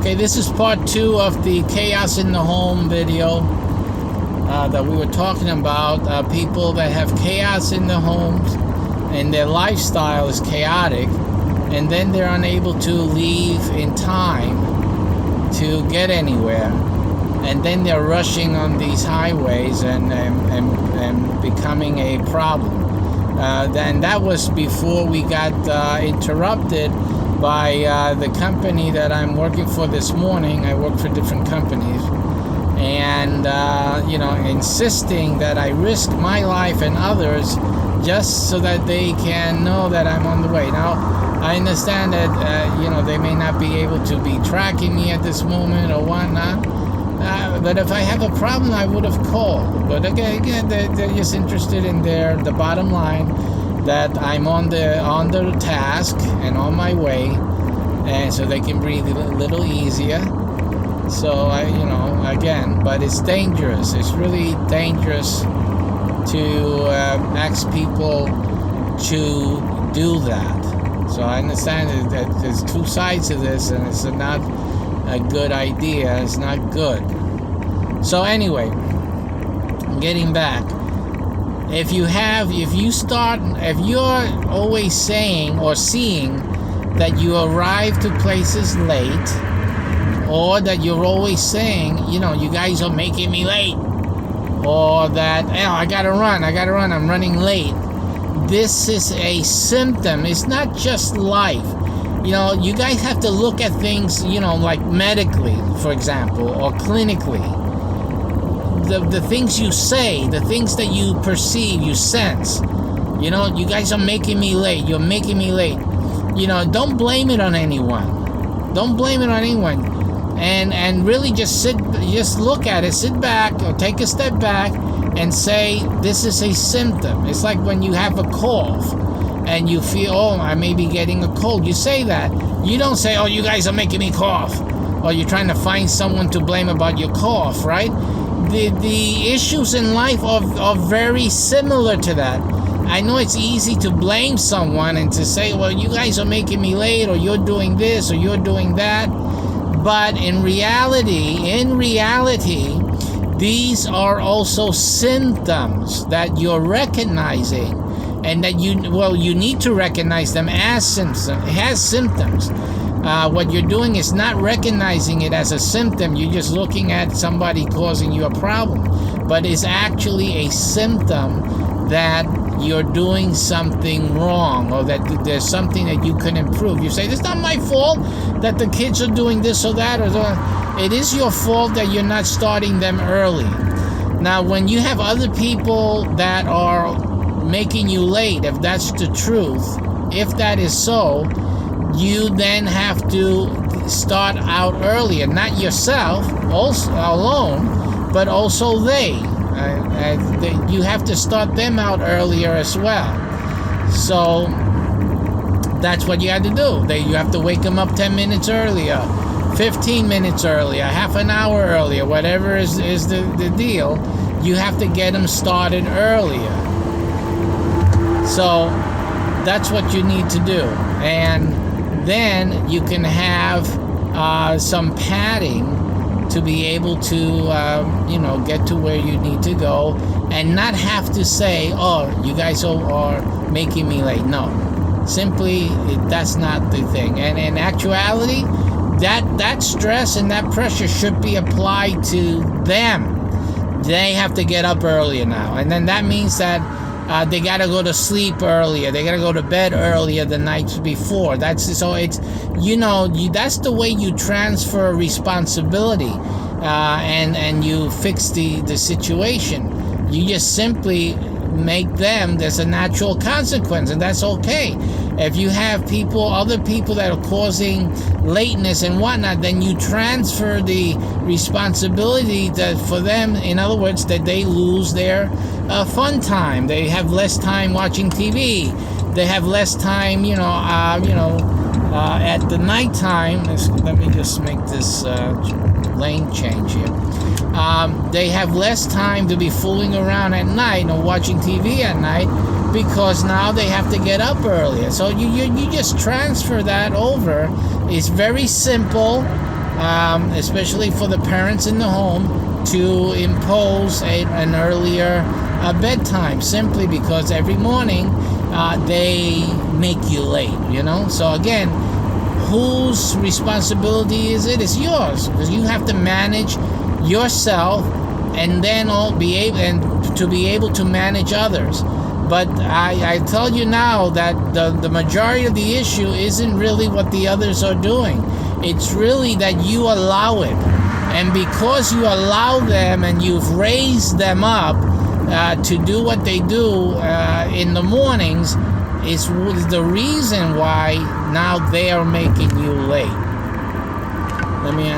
Okay, this is part 2 of the Chaos in the Home video that we were talking about. People that have chaos in their homes and their lifestyle is chaotic, and then they're unable to leave in time to get anywhere, and then they're rushing on these highways and becoming a problem. And that was before we got interrupted by the company that I'm working for this morning. I work for different companies, and insisting that I risk my life and others just so that they can know that I'm on the way. Now, I understand that they may not be able to be tracking me at this moment or whatnot, but if I have a problem, I would have called. But again, they're just interested in the bottom line, that I'm on the task and on my way, and so they can breathe a little easier. So but it's dangerous. It's really dangerous to ask people to do that. So I understand that there's two sides to this, and it's not a good idea. It's not good. So anyway, getting back. If you're always saying or seeing that you arrive to places late, or that you're always saying, you guys are making me late, or that, I gotta run, I'm running late. This is a symptom. It's not just life. You guys have to look at things, like medically, for example, or clinically. The things you say, the things that you perceive, you sense. You guys are making me late. You're making me late. Don't blame it on anyone. Don't blame it on anyone. And really just look at it, sit back or take a step back and say, this is a symptom. It's like when you have a cough and you feel, I may be getting a cold. You say that. You don't say, you guys are making me cough. Or you're trying to find someone to blame about your cough, right? The issues in life are very similar to that. I know it's easy to blame someone and to say, well, you guys are making me late, or you're doing this, or you're doing that. But in reality, these are also symptoms that you're recognizing, and that you need to recognize them as symptoms. What you're doing is not recognizing it as a symptom. You're just looking at somebody causing you a problem, but it's actually a symptom that you're doing something wrong, or that there's something that you can improve. You say, it's not my fault that the kids are doing this or that, it is your fault that you're not starting them early. Now, when you have other people that are making you late, if that's the truth, if that is so, you then have to start out earlier, not yourself also alone, but also they. You have to start them out earlier as well. So that's what you have to do. You have to wake them up 10 minutes earlier, 15 minutes earlier, half an hour earlier, whatever is the deal. You have to get them started earlier. So that's what you need to do. And then you can have some padding to be able to, get to where you need to go, and not have to say, you guys are making me late. No, simply, that's not the thing. And in actuality, that stress and that pressure should be applied to them. They have to get up earlier now, and then that means that they gotta go to sleep earlier. They gotta go to bed earlier the nights before. That's the way you transfer responsibility, and you fix the situation. You just simply make them. There's a natural consequence, and that's okay. If you have other people that are causing lateness and whatnot, then you transfer the responsibility for them. In other words, that they lose their fun time. They have less time watching TV. They have less time, at the nighttime. Let me just make this lane change here. They have less time to be fooling around at night or watching TV at night, because now they have to get up earlier. So you just transfer that over. It's very simple. especially for the parents in the home, to impose an earlier bedtime, simply because every morning they make you late, So again, whose responsibility is it? It's yours, because you have to manage yourself and then be able to manage others. But I tell you now that the majority of the issue isn't really what the others are doing. It's really that you allow it. And because you allow them and you've raised them up to do what they do in the mornings, is the reason why now they are making you late. Let me